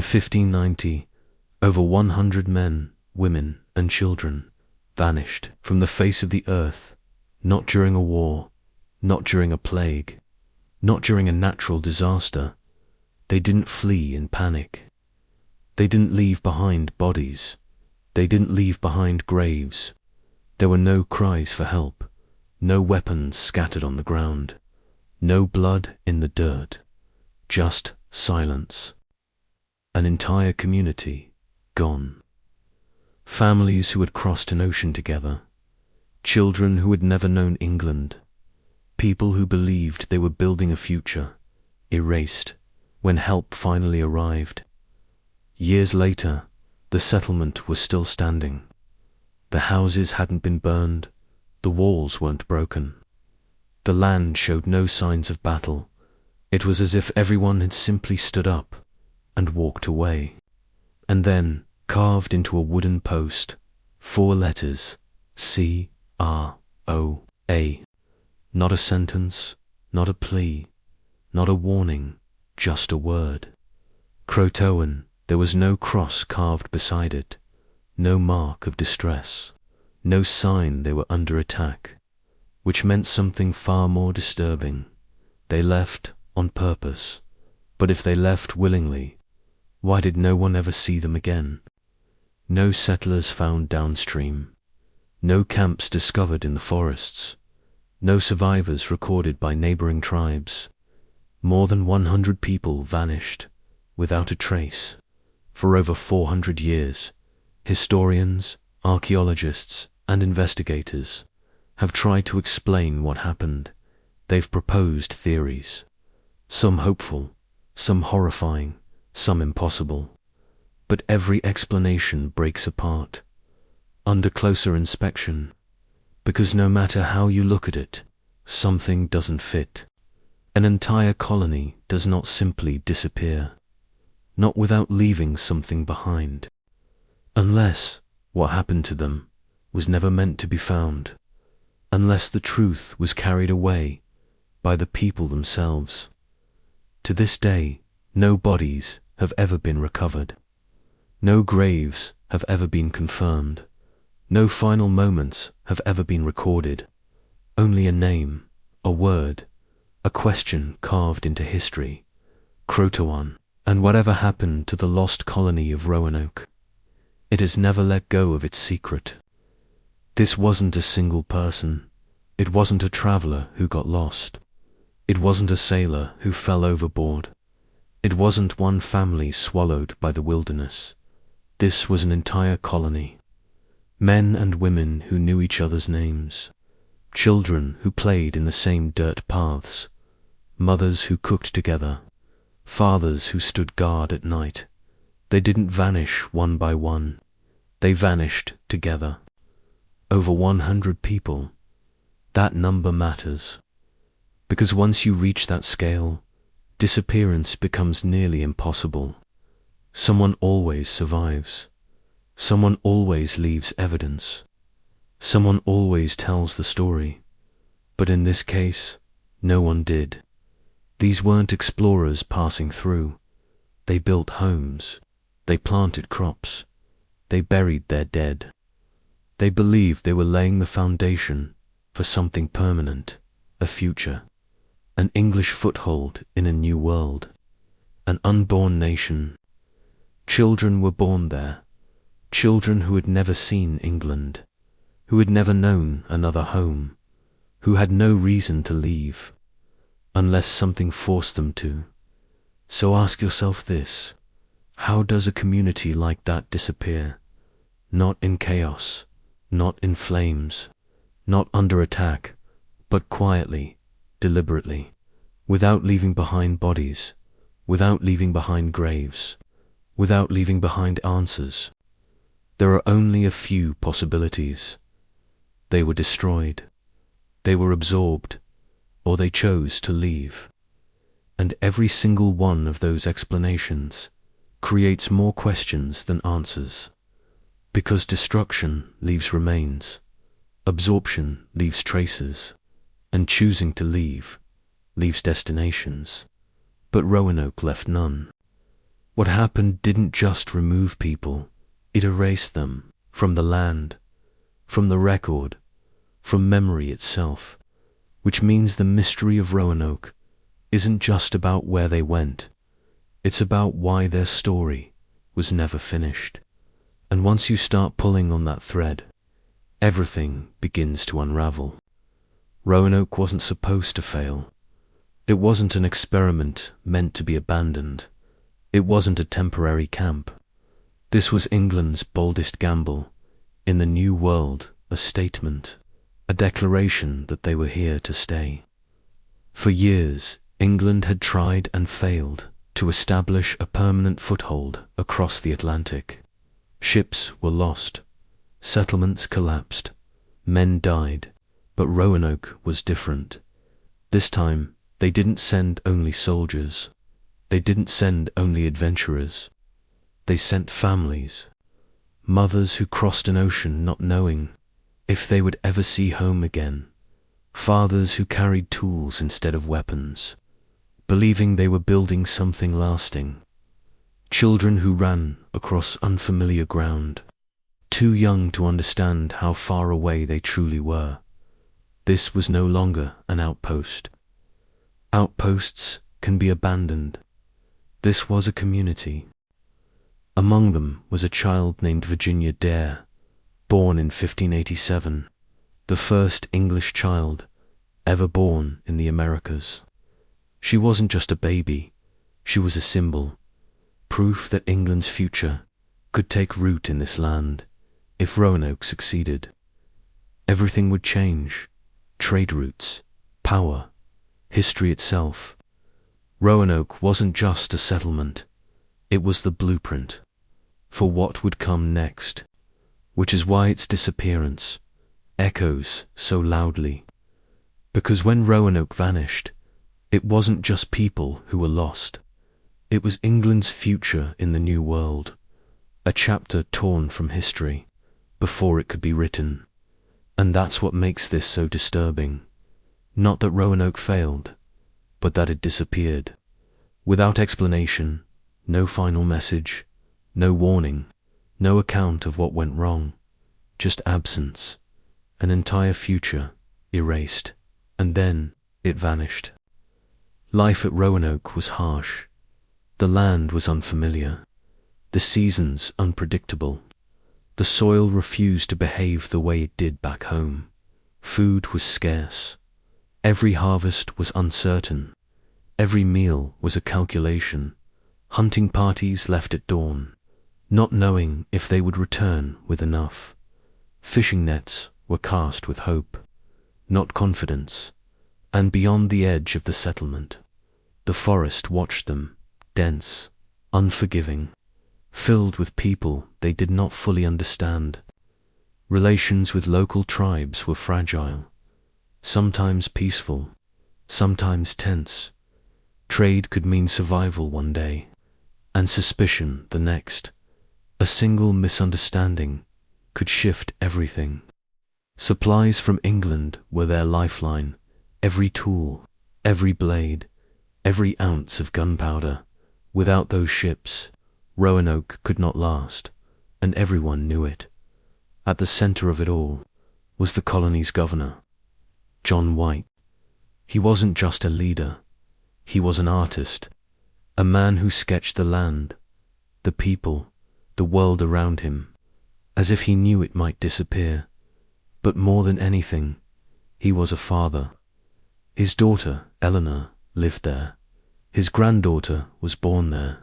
In 1590, over 100 men, women, and children vanished from the face of the earth, not during a war, not during a plague, not during a natural disaster. They didn't flee in panic. They didn't leave behind bodies. They didn't leave behind graves. There were no cries for help, no weapons scattered on the ground, no blood in the dirt, just silence. An entire community gone. Families who had crossed an ocean together, children who had never known England, people who believed they were building a future, erased when help finally arrived. Years later, the settlement was still standing. The houses hadn't been burned, the walls weren't broken. The land showed no signs of battle. It was as if everyone had simply stood up and walked away. And then, carved into a wooden post, 4 letters, C-R-O-A. Not a sentence, not a plea, not a warning, just a word. CROATOAN. There was no cross carved beside it, no mark of distress, no sign they were under attack, which meant something far more disturbing. They left on purpose, but if they left willingly, why did no one ever see them again? No settlers found downstream, no camps discovered in the forests, no survivors recorded by neighboring tribes. More than 100 people vanished without a trace. For over 400 years, historians, archaeologists, and investigators have tried to explain what happened. They've proposed theories, some hopeful, some horrifying, some impossible. But every explanation breaks apart under closer inspection, because no matter how you look at it, something doesn't fit. An entire colony does not simply disappear, not without leaving something behind, unless what happened to them was never meant to be found, unless the truth was carried away by the people themselves. To this day, no bodies have ever been recovered. No graves have ever been confirmed. No final moments have ever been recorded. Only a name, a word, a question carved into history. CROATOAN. And whatever happened to the Lost Colony of Roanoke? It has never let go of its secret. This wasn't a single person. It wasn't a traveler who got lost. It wasn't a sailor who fell overboard. It wasn't one family swallowed by the wilderness. This was an entire colony. Men and women who knew each other's names. Children who played in the same dirt paths. Mothers who cooked together. Fathers who stood guard at night. They didn't vanish one by one. They vanished together. Over 100 people. That number matters. Because once you reach that scale, disappearance becomes nearly impossible. Someone always survives. Someone always leaves evidence. Someone always tells the story. But in this case, no one did. These weren't explorers passing through. They built homes. They planted crops. They buried their dead. They believed they were laying the foundation for something permanent, a future, an English foothold in a new world, an unborn nation. Children were born there, children who had never seen England, who had never known another home, who had no reason to leave, unless something forced them to. So ask yourself this: how does a community like that disappear? Not in chaos, not in flames, not under attack, but quietly, deliberately, without leaving behind bodies, without leaving behind graves, without leaving behind answers. There are only a few possibilities. They were destroyed, they were absorbed, or they chose to leave. And every single one of those explanations creates more questions than answers. Because destruction leaves remains, absorption leaves traces, and choosing to leave leaves destinations. But Roanoke left none. What happened didn't just remove people, it erased them from the land, from the record, from memory itself, which means the mystery of Roanoke isn't just about where they went, it's about why their story was never finished. And once you start pulling on that thread, everything begins to unravel. Roanoke wasn't supposed to fail. It wasn't an experiment meant to be abandoned. It wasn't a temporary camp. This was England's boldest gamble. In the New World, a statement, a declaration that they were here to stay. For years, England had tried and failed to establish a permanent foothold across the Atlantic. Ships were lost, settlements collapsed, men died, but Roanoke was different. This time, they didn't send only soldiers. They didn't send only adventurers. They sent families, mothers who crossed an ocean not knowing if they would ever see home again, fathers who carried tools instead of weapons, believing they were building something lasting, children who ran across unfamiliar ground, too young to understand how far away they truly were. This was no longer an outpost. Outposts can be abandoned. This was a community. Among them was a child named Virginia Dare, born in 1587, the first English child ever born in the Americas. She wasn't just a baby, she was a symbol, proof that England's future could take root in this land if Roanoke succeeded. Everything would change: trade routes, power, history itself. Roanoke wasn't just a settlement, it was the blueprint for what would come next, which is why its disappearance echoes so loudly. Because when Roanoke vanished, it wasn't just people who were lost, it was England's future in the New World, a chapter torn from history before it could be written. And that's what makes this so disturbing. Not that Roanoke failed, but that it disappeared. Without explanation, no final message, no warning, no account of what went wrong, just absence, an entire future erased, and then it vanished. Life at Roanoke was harsh. The land was unfamiliar, the seasons unpredictable. The soil refused to behave the way it did back home. Food was scarce. Every harvest was uncertain. Every meal was a calculation. Hunting parties left at dawn, not knowing if they would return with enough. Fishing nets were cast with hope, not confidence. And beyond the edge of the settlement, the forest watched them, dense, unforgiving, filled with people they did not fully understand. Relations with local tribes were fragile, sometimes peaceful, sometimes tense. Trade could mean survival one day, and suspicion the next. A single misunderstanding could shift everything. Supplies from England were their lifeline. Every tool, every blade, every ounce of gunpowder. Without those ships, Roanoke could not last, and everyone knew it. At the center of it all was the colony's governor, John White. He wasn't just a leader, he was an artist, a man who sketched the land, the people, the world around him, as if he knew it might disappear. But more than anything, he was a father. His daughter, Eleanor, lived there. His granddaughter was born there.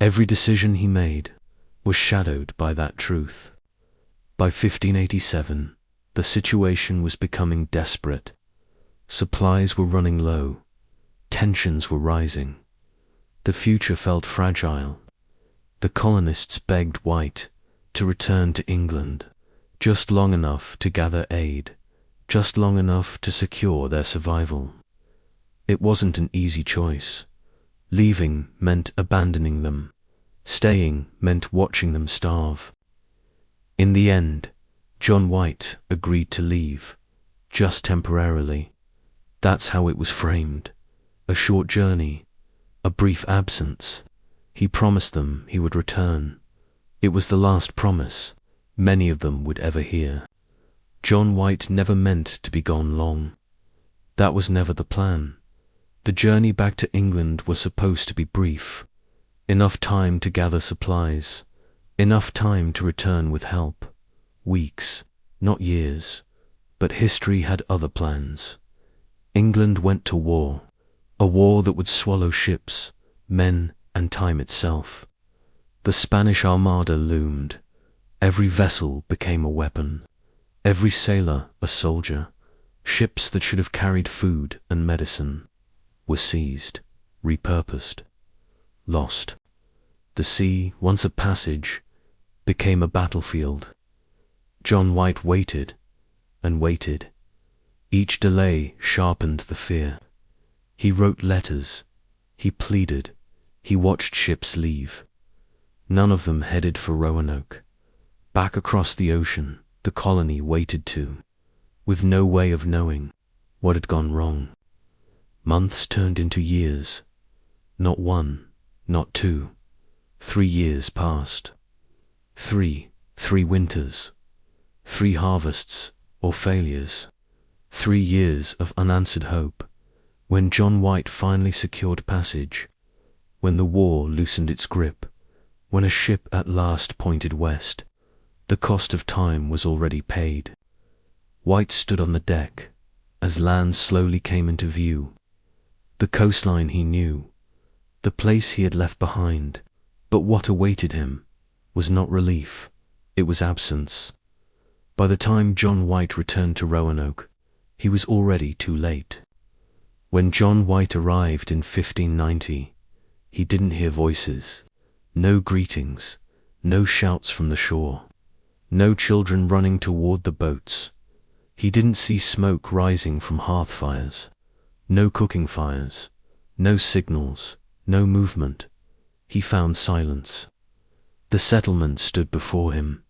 Every decision he made was shadowed by that truth. By 1587, the situation was becoming desperate. Supplies were running low. Tensions were rising. The future felt fragile. The colonists begged White to return to England, just long enough to gather aid, just long enough to secure their survival. It wasn't an easy choice. Leaving meant abandoning them. Staying meant watching them starve. In the end, John White agreed to leave, just temporarily. That's how it was framed. A short journey, a brief absence. He promised them he would return. It was the last promise many of them would ever hear. John White never meant to be gone long. That was never the plan. The journey back to England was supposed to be brief. Enough time to gather supplies. Enough time to return with help. Weeks, not years. But history had other plans. England went to war. A war that would swallow ships, men, and time itself. The Spanish Armada loomed. Every vessel became a weapon. Every sailor a soldier. Ships that should have carried food and medicine were seized, repurposed, lost. The sea, once a passage, became a battlefield. John White waited and waited. Each delay sharpened the fear. He wrote letters. He pleaded. He watched ships leave. None of them headed for Roanoke. Back across the ocean, the colony waited too, with no way of knowing what had gone wrong. Months turned into years. Not one, not 2, 3 years passed. 3 winters. 3 harvests or failures. 3 years of unanswered hope. When John White finally secured passage, when the war loosened its grip, when a ship at last pointed west, the cost of time was already paid. White stood on the deck as land slowly came into view. The coastline he knew, the place he had left behind, but what awaited him was not relief, it was absence. By the time John White returned to Roanoke, he was already too late. When John White arrived in 1590, he didn't hear voices, no greetings, no shouts from the shore, no children running toward the boats. He didn't see smoke rising from hearth fires, no cooking fires, no signals, no movement. He found silence. The settlement stood before him,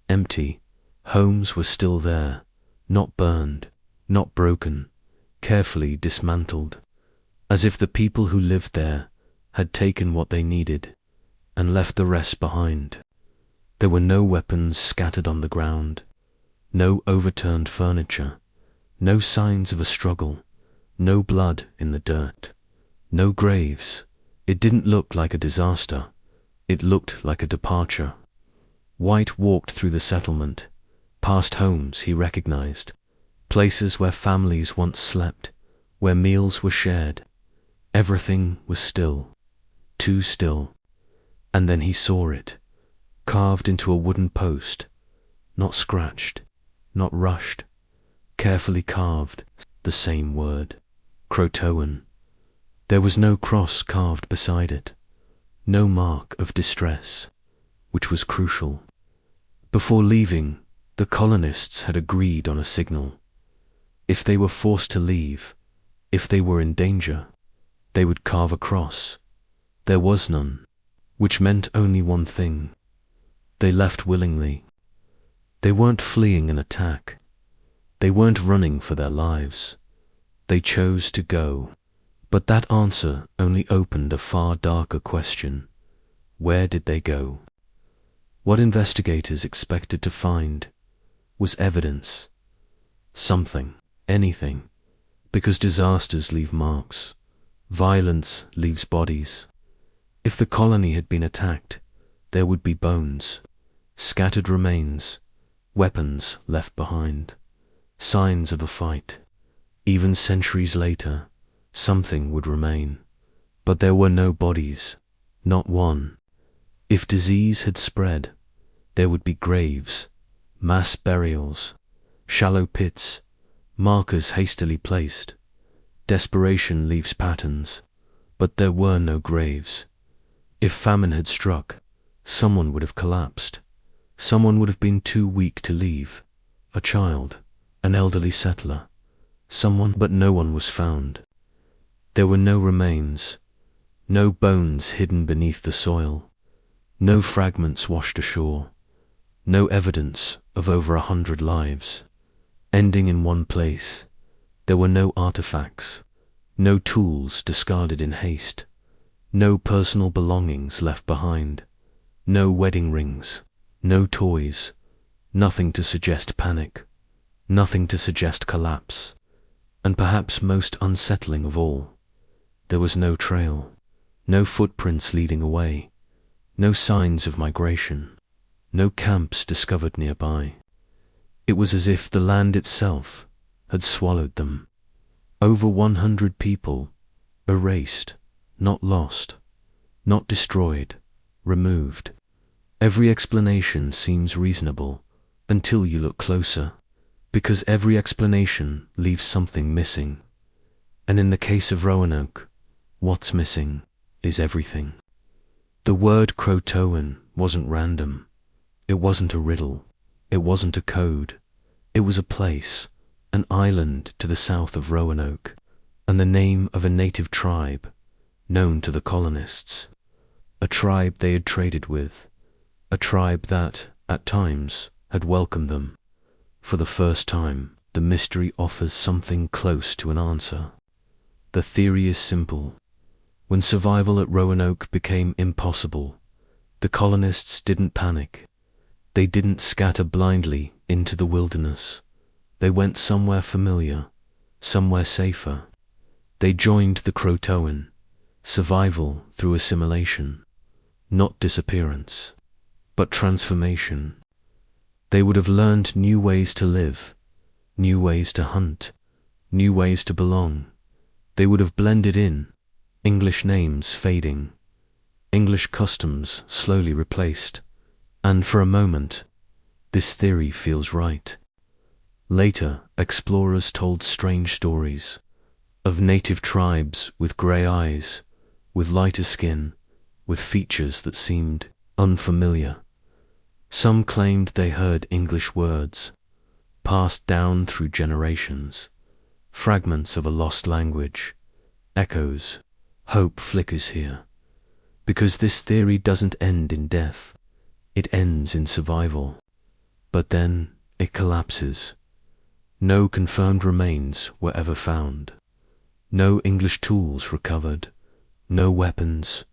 empty. Homes were still there, not burned, not broken, carefully dismantled, as if the people who lived there had taken what they needed and left the rest behind. There were no weapons scattered on the ground, no overturned furniture, no signs of a struggle, no blood in the dirt, no graves. It didn't look like a disaster. It looked like a departure. White walked through the settlement, past homes he recognized, places where families once slept, where meals were shared. Everything was still, too still. And then he saw it, carved into a wooden post, not scratched, not rushed, carefully carved, the same word, CROATOAN. There was no cross carved beside it, no mark of distress, which was crucial. Before leaving, the colonists had agreed on a signal. If they were forced to leave, if they were in danger, they would carve a cross. There was none, which meant only one thing. They left willingly. They weren't fleeing an attack. They weren't running for their lives. They chose to go. But that answer only opened a far darker question. Where did they go? What investigators expected to find was evidence. Something, anything, because disasters leave marks. Violence leaves bodies. If the colony had been attacked, there would be bones, scattered remains, weapons left behind, signs of a fight. Even centuries later, something would remain. But there were no bodies, not one. If disease had spread, there would be graves, mass burials, shallow pits, markers hastily placed. Desperation leaves patterns, but there were no graves. If famine had struck, someone would have collapsed. Someone would have been too weak to leave. A child, an elderly settler, someone, but no one was found. There were no remains, no bones hidden beneath the soil, no fragments washed ashore, no evidence of over 100 lives, ending in one place. There were no artifacts, no tools discarded in haste, No personal belongings left behind. No wedding rings. No toys. Nothing to suggest panic. Nothing to suggest collapse. And perhaps most unsettling of all, there was no trail. No footprints leading away. No signs of migration. No camps discovered nearby. It was as if the land itself had swallowed them. Over 100 people, erased, not lost, not destroyed, removed. Every explanation seems reasonable until you look closer, because every explanation leaves something missing. And in the case of Roanoke, what's missing is everything. The word CROATOAN wasn't random. It wasn't a riddle. It wasn't a code. It was a place, an island to the south of Roanoke, and the name of a native tribe known to the colonists. A tribe they had traded with. A tribe that, at times, had welcomed them. For the first time, the mystery offers something close to an answer. The theory is simple. When survival at Roanoke became impossible, the colonists didn't panic. They didn't scatter blindly into the wilderness. They went somewhere familiar, somewhere safer. They joined the CROATOAN, survival through assimilation, not disappearance, but transformation. They would have learned new ways to live, new ways to hunt, new ways to belong. They would have blended in, English names fading, English customs slowly replaced, and for a moment, this theory feels right. Later, explorers told strange stories of native tribes with grey eyes, with lighter skin, with features that seemed unfamiliar. Some claimed they heard English words, passed down through generations, fragments of a lost language, echoes. Hope flickers here, because this theory doesn't end in death, it ends in survival. But then it collapses. No confirmed remains were ever found. No English tools recovered, no weapons,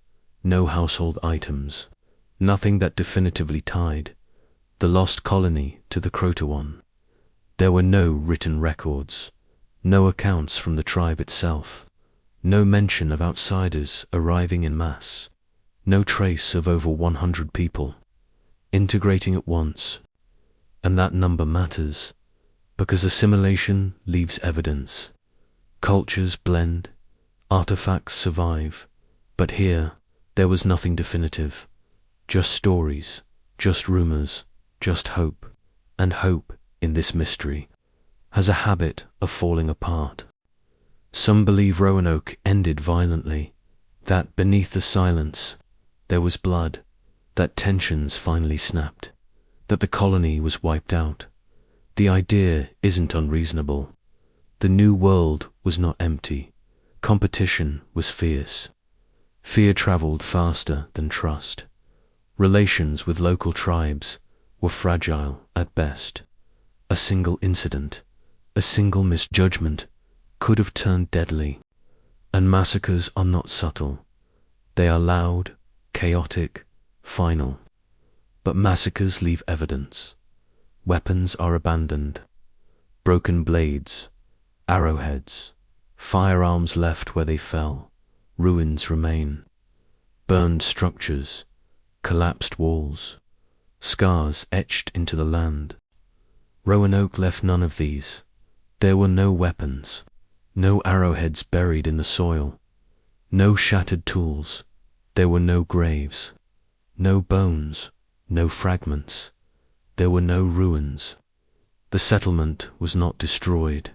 no household items, nothing that definitively tied the lost colony to the CROATOAN. There were no written records, no accounts from the tribe itself. No mention of outsiders arriving in mass. No trace of over 100 people integrating at once. And that number matters, because assimilation leaves evidence. Cultures blend, artifacts survive, but here there was nothing definitive. Just stories, just rumors, just hope. And hope, in this mystery, has a habit of falling apart. Some believe Roanoke ended violently, that beneath the silence there was blood, that tensions finally snapped, that the colony was wiped out. The idea isn't unreasonable. The new world was not empty. Competition was fierce. Fear traveled faster than trust. Relations with local tribes were fragile at best. A single incident, a single misjudgment could have turned deadly. And massacres are not subtle. They are loud, chaotic, final. But massacres leave evidence. Weapons are abandoned. Broken blades, arrowheads, firearms left where they fell. Ruins remain. Burned structures, collapsed walls, scars etched into the land. Roanoke left none of these. There were no weapons. No arrowheads buried in the soil, no shattered tools, there were no graves, no bones, no fragments, there were no ruins. The settlement was not destroyed,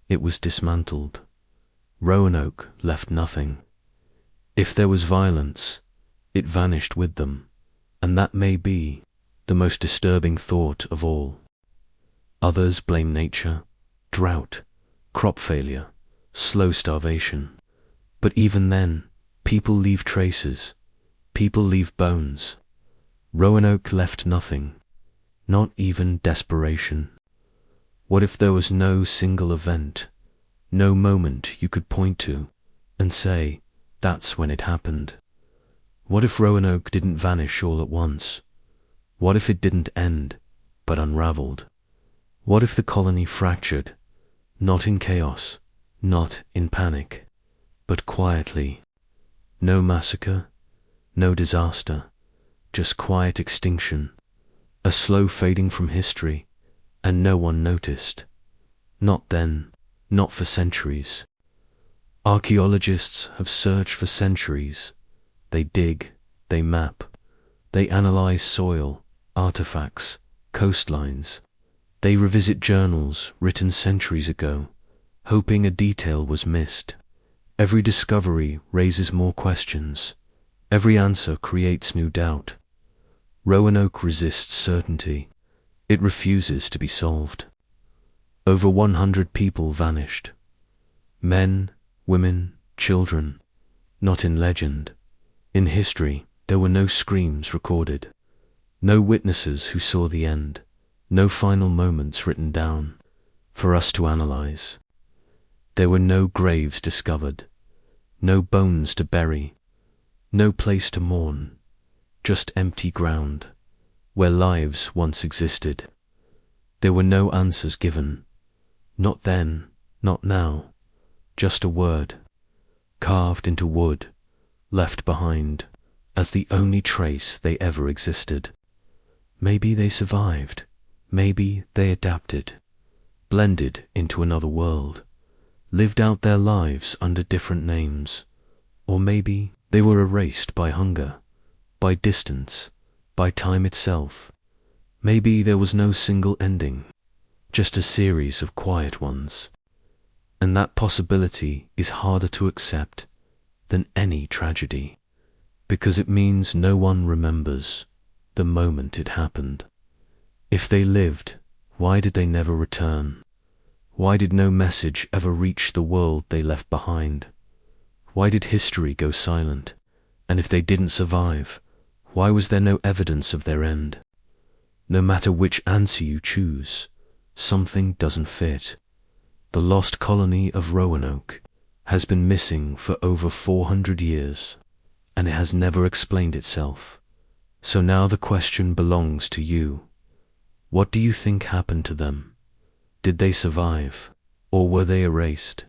it was dismantled. Roanoke left nothing. If there was violence, it vanished with them, and that may be the most disturbing thought of all. Others blame nature, drought, crop failure, slow starvation. But even then, people leave traces. People leave bones. Roanoke left nothing, not even desperation. What if there was no single event, no moment you could point to and say, that's when it happened? What if Roanoke didn't vanish all at once? What if it didn't end, but unraveled? What if the colony fractured, not in chaos, not in panic, but quietly? No massacre, no disaster, just quiet extinction, a slow fading from history, and no one noticed. Not then, not for centuries. Archaeologists have searched for centuries. They dig, they map, they analyze soil, artifacts, coastlines. They revisit journals written centuries ago, hoping a detail was missed. Every discovery raises more questions. Every answer creates new doubt. Roanoke resists certainty. It refuses to be solved. Over 100 people vanished. Men, women, children. Not in legend. In history, there were no screams recorded. No witnesses who saw the end. No final moments written down for us to analyze. There were no graves discovered. No bones to bury. No place to mourn. Just empty ground where lives once existed. There were no answers given. Not then, not now. Just a word, carved into wood, left behind as the only trace they ever existed. Maybe they survived. Maybe they adapted, blended into another world, lived out their lives under different names. Or maybe they were erased by hunger, by distance, by time itself. Maybe there was no single ending, just a series of quiet ones. And that possibility is harder to accept than any tragedy, because it means no one remembers the moment it happened. If they lived, why did they never return? Why did no message ever reach the world they left behind? Why did history go silent? And if they didn't survive, why was there no evidence of their end? No matter which answer you choose, something doesn't fit. The lost colony of Roanoke has been missing for over 400 years, and it has never explained itself. So now the question belongs to you. What do you think happened to them? Did they survive, or were they erased?